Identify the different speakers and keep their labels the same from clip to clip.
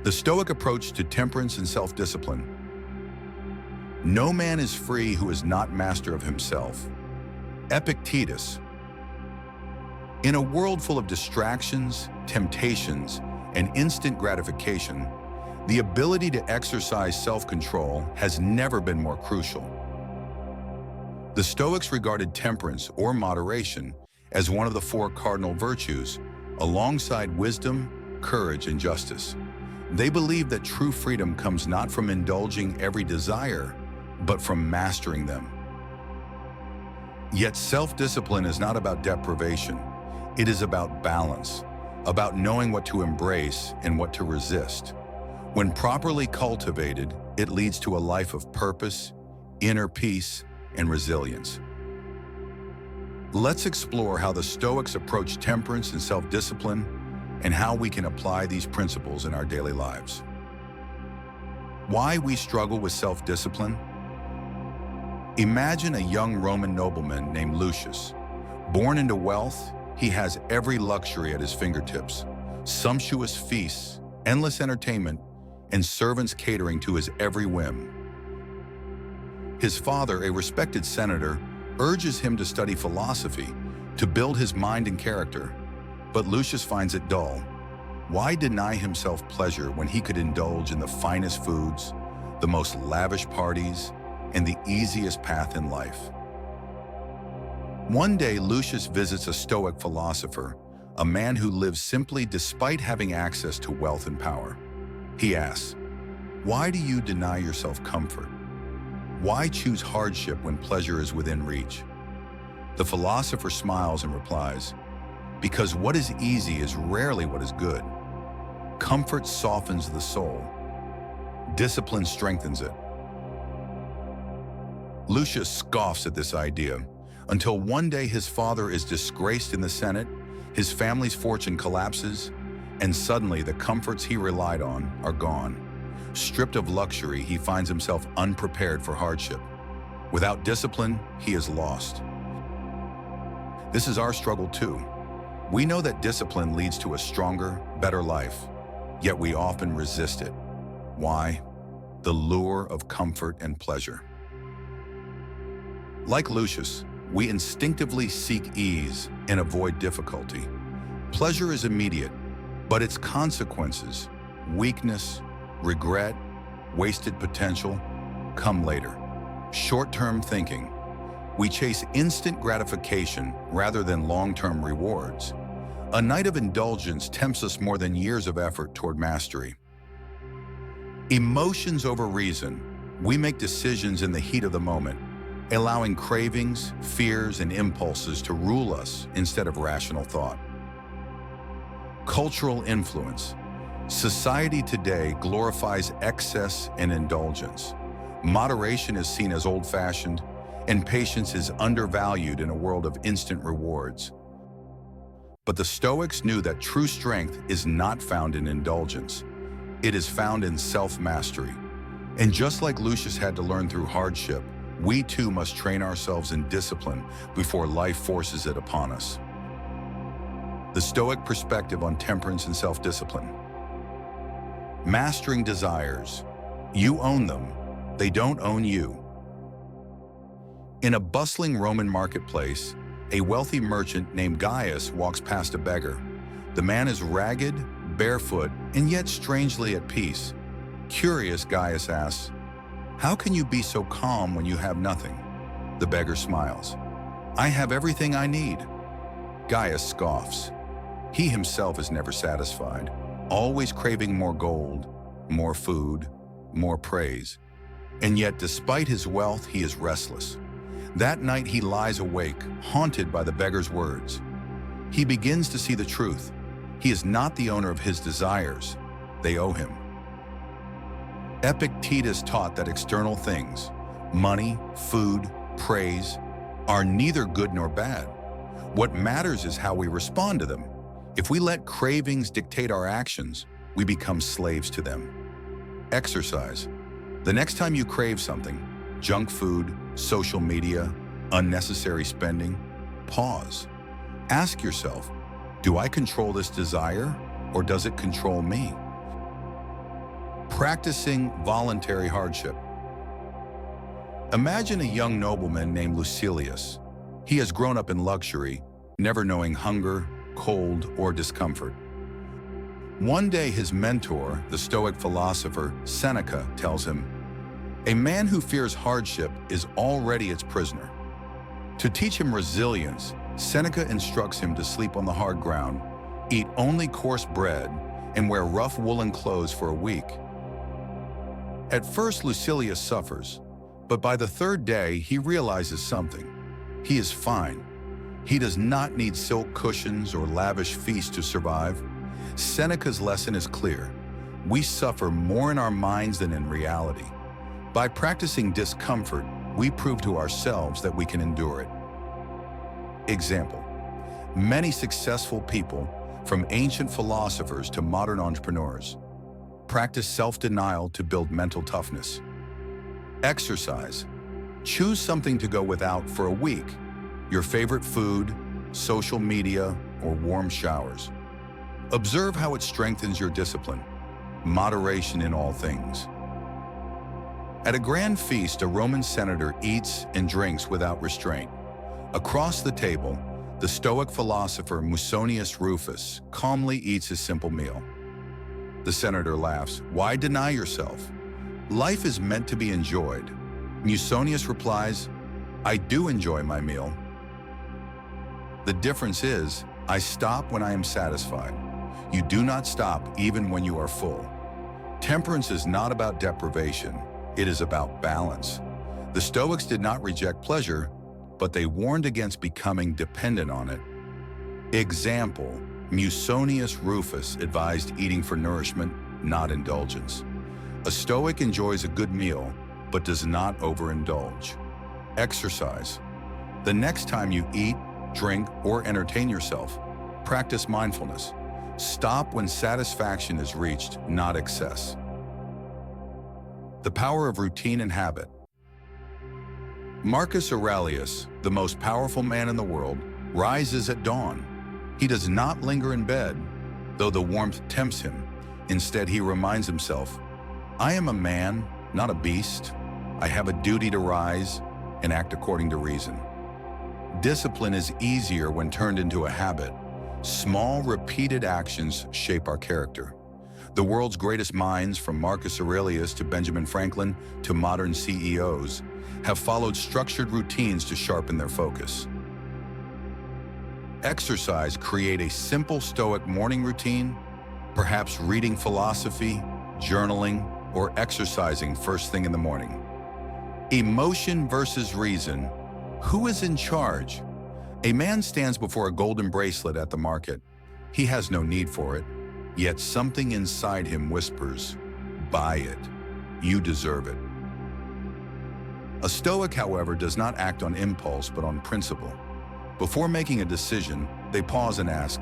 Speaker 1: The Stoic approach to temperance and self-discipline. No man is free who is not master of himself. Epictetus. In a world full of distractions, temptations, and instant gratification, the ability to exercise self-control has never been more crucial. The Stoics regarded temperance or moderation as one of the four cardinal virtues, alongside wisdom, courage, and justice. They believed that true freedom comes not from indulging every desire, but from mastering them. Yet self-discipline is not about deprivation. It is about balance, about knowing what to embrace and what to resist. When properly cultivated, it leads to a life of purpose, inner peace, and resilience. Let's explore how the Stoics approach temperance and self-discipline and how we can apply these principles in our daily lives. Why we struggle with self-discipline? Imagine a young Roman nobleman named Lucius. Born into wealth, he has every luxury at his fingertips: sumptuous feasts, endless entertainment, and servants catering to his every whim. His father, a respected senator, urges him to study philosophy to build his mind and character, but Lucius finds it dull. Why deny himself pleasure when he could indulge in the finest foods, the most lavish parties, and the easiest path in life? One day, Lucius visits a Stoic philosopher, a man who lives simply despite having access to wealth and power. He asks, "Why do you deny yourself comfort? Why choose hardship when pleasure is within reach?" The philosopher smiles and replies, "Because what is easy is rarely what is good. Comfort softens the soul. Discipline strengthens it." Lucius scoffs at this idea until one day his father is disgraced in the Senate, his family's fortune collapses, and suddenly the comforts he relied on are gone. Stripped of luxury, he finds himself unprepared for hardship. Without discipline, he is lost. This is our struggle too. We know that discipline leads to a stronger, better life, yet we often resist it. Why? The lure of comfort and pleasure. Like Lucius, we instinctively seek ease and avoid difficulty. Pleasure is immediate, but its consequences, weakness, regret, wasted potential, come later. Short-term thinking. We chase instant gratification rather than long-term rewards. A night of indulgence tempts us more than years of effort toward mastery. Emotions over reason. We make decisions in the heat of the moment, allowing cravings, fears, and impulses to rule us instead of rational thought. Cultural influence. Society today glorifies excess and indulgence. Moderation is seen as old-fashioned, and patience is undervalued in a world of instant rewards. But the Stoics knew that true strength is not found in indulgence. It is found in self-mastery. And just like Lucius had to learn through hardship, we too must train ourselves in discipline before life forces it upon us. The Stoic perspective on temperance and self-discipline. Mastering desires. You own them. They don't own you. In a bustling Roman marketplace, a wealthy merchant named Gaius walks past a beggar. The man is ragged, barefoot, and yet strangely at peace. Curious, Gaius asks, "How can you be so calm when you have nothing?" The beggar smiles. "I have everything I need." Gaius scoffs. He himself is never satisfied, always craving more gold, more food, more praise. And yet, despite his wealth, he is restless. That night he lies awake, haunted by the beggar's words. He begins to see the truth. He is not the owner of his desires. They owe him. Epictetus taught that external things, money, food, praise, are neither good nor bad. What matters is how we respond to them. If we let cravings dictate our actions, we become slaves to them. Exercise. The next time you crave something, junk food, social media, unnecessary spending, pause. Ask yourself, do I control this desire or does it control me? Practicing voluntary hardship. Imagine a young nobleman named Lucilius. He has grown up in luxury, never knowing hunger, cold, or discomfort. One day his mentor, the Stoic philosopher Seneca, tells him, "A man who fears hardship is already its prisoner." To teach him resilience, Seneca instructs him to sleep on the hard ground, eat only coarse bread, and wear rough woolen clothes for a week. At first, Lucilius suffers, but by the third day, he realizes something. He is fine. He does not need silk cushions or lavish feasts to survive. Seneca's lesson is clear. We suffer more in our minds than in reality. By practicing discomfort, we prove to ourselves that we can endure it. Example: many successful people, from ancient philosophers to modern entrepreneurs, practice self-denial to build mental toughness. Exercise. Choose something to go without for a week. Your favorite food, social media, or warm showers. Observe how it strengthens your discipline. Moderation in all things. At a grand feast, a Roman senator eats and drinks without restraint. Across the table, the Stoic philosopher Musonius Rufus calmly eats his simple meal. The senator laughs. "Why deny yourself? Life is meant to be enjoyed." Musonius replies, "I do enjoy my meal. The difference is, I stop when I am satisfied. You do not stop even when you are full." Temperance is not about deprivation. It is about balance. The Stoics did not reject pleasure, but they warned against becoming dependent on it. Example: Musonius Rufus advised eating for nourishment, not indulgence. A Stoic enjoys a good meal, but does not overindulge. Exercise. The next time you eat, drink, or entertain yourself, practice mindfulness. Stop when satisfaction is reached, not excess. The power of routine and habit. Marcus Aurelius, the most powerful man in the world, rises at dawn. He does not linger in bed, though the warmth tempts him. Instead, he reminds himself, "I am a man, not a beast. I have a duty to rise and act according to reason." Discipline is easier when turned into a habit. Small, repeated actions shape our character. The world's greatest minds, from Marcus Aurelius to Benjamin Franklin to modern CEOs, have followed structured routines to sharpen their focus. Exercise. Create a simple Stoic morning routine, perhaps reading philosophy, journaling, or exercising first thing in the morning. Emotion versus reason. Who is in charge? A man stands before a golden bracelet at the market. He has no need for it, yet something inside him whispers, "Buy it. You deserve it." A Stoic, however, does not act on impulse but on principle. Before making a decision, they pause and ask,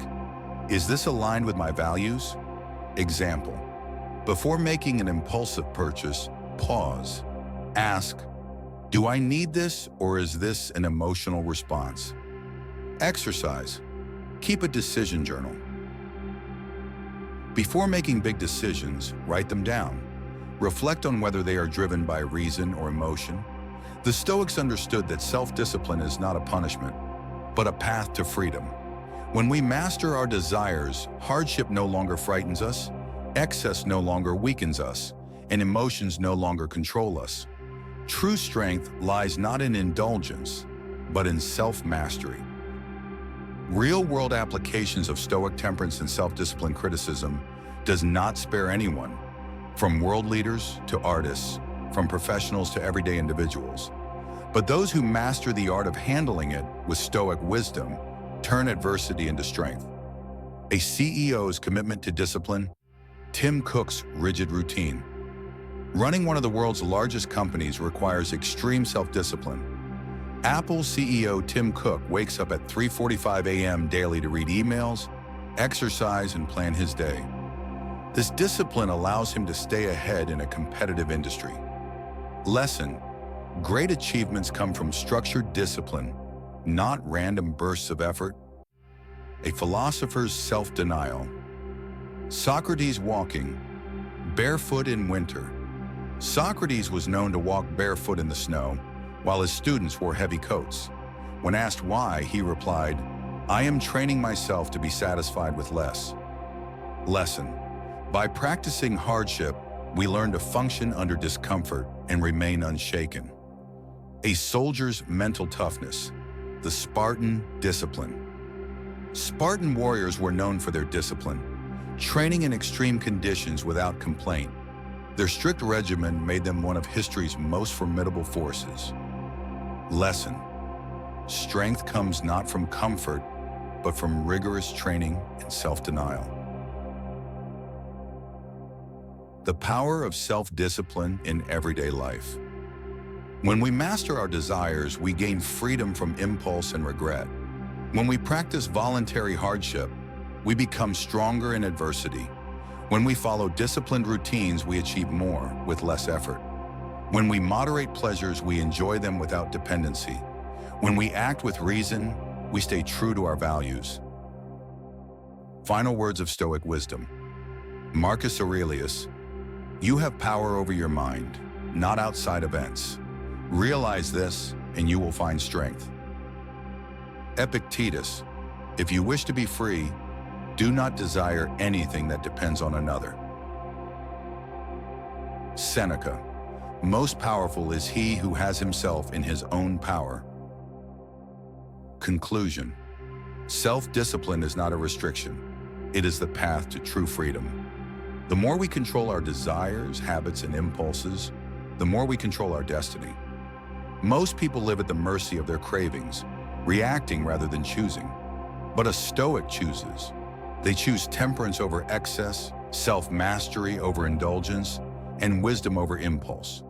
Speaker 1: "Is this aligned with my values?" Example: before making an impulsive purchase, pause. Ask, "Do I need this, or is this an emotional response?" Exercise. Keep a decision journal. Before making big decisions, write them down. Reflect on whether they are driven by reason or emotion. The Stoics understood that self-discipline is not a punishment, but a path to freedom. When we master our desires, hardship no longer frightens us, excess no longer weakens us, and emotions no longer control us. True strength lies not in indulgence, but in self-mastery. Real-world applications of Stoic temperance and self-discipline criticism does not spare anyone, from world leaders to artists, from professionals to everyday individuals. But those who master the art of handling it with Stoic wisdom turn adversity into strength. A CEO's commitment to discipline, Tim Cook's rigid routine. Running one of the world's largest companies requires extreme self-discipline. Apple CEO Tim Cook wakes up at 3:45 a.m. daily to read emails, exercise, and plan his day. This discipline allows him to stay ahead in a competitive industry. Lesson: great achievements come from structured discipline, not random bursts of effort. A philosopher's self-denial. Socrates walking, Barefoot in winter. Socrates was known to walk barefoot in the snow, while his students wore heavy coats. When asked why, he replied, "I am training myself to be satisfied with less." Lesson: by practicing hardship, we learn to function under discomfort and remain unshaken. A soldier's mental toughness. The Spartan discipline. Spartan warriors were known for their discipline, training in extreme conditions without complaint. Their strict regimen made them one of history's most formidable forces. Lesson: strength comes not from comfort, but from rigorous training and self-denial. The power of self-discipline in everyday life. When we master our desires, we gain freedom from impulse and regret. When we practice voluntary hardship, we become stronger in adversity. When we follow disciplined routines, we achieve more with less effort. When we moderate pleasures, we enjoy them without dependency. When we act with reason, we stay true to our values. Final words of Stoic wisdom. Marcus Aurelius: you have power over your mind, not outside events. Realize this, and you will find strength. Epictetus: if you wish to be free, do not desire anything that depends on another. Seneca: most powerful is he who has himself in his own power. Conclusion: self-discipline is not a restriction. It is the path to true freedom. The more we control our desires, habits, and impulses, the more we control our destiny. Most people live at the mercy of their cravings, reacting rather than choosing. But a Stoic chooses. They choose temperance over excess, self-mastery over indulgence, and wisdom over impulse.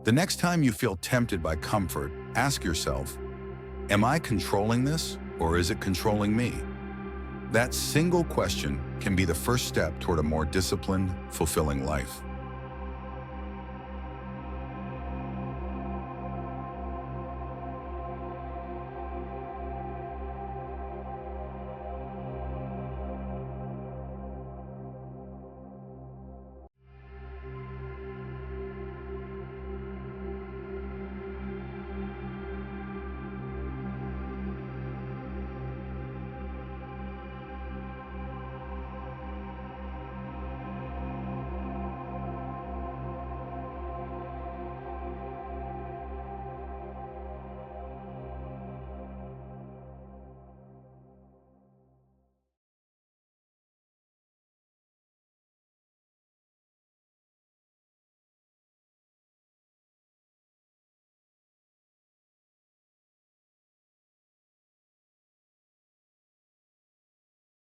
Speaker 1: The next time you feel tempted by comfort, ask yourself, am I controlling this, or is it controlling me? That single question can be the first step toward a more disciplined, fulfilling life.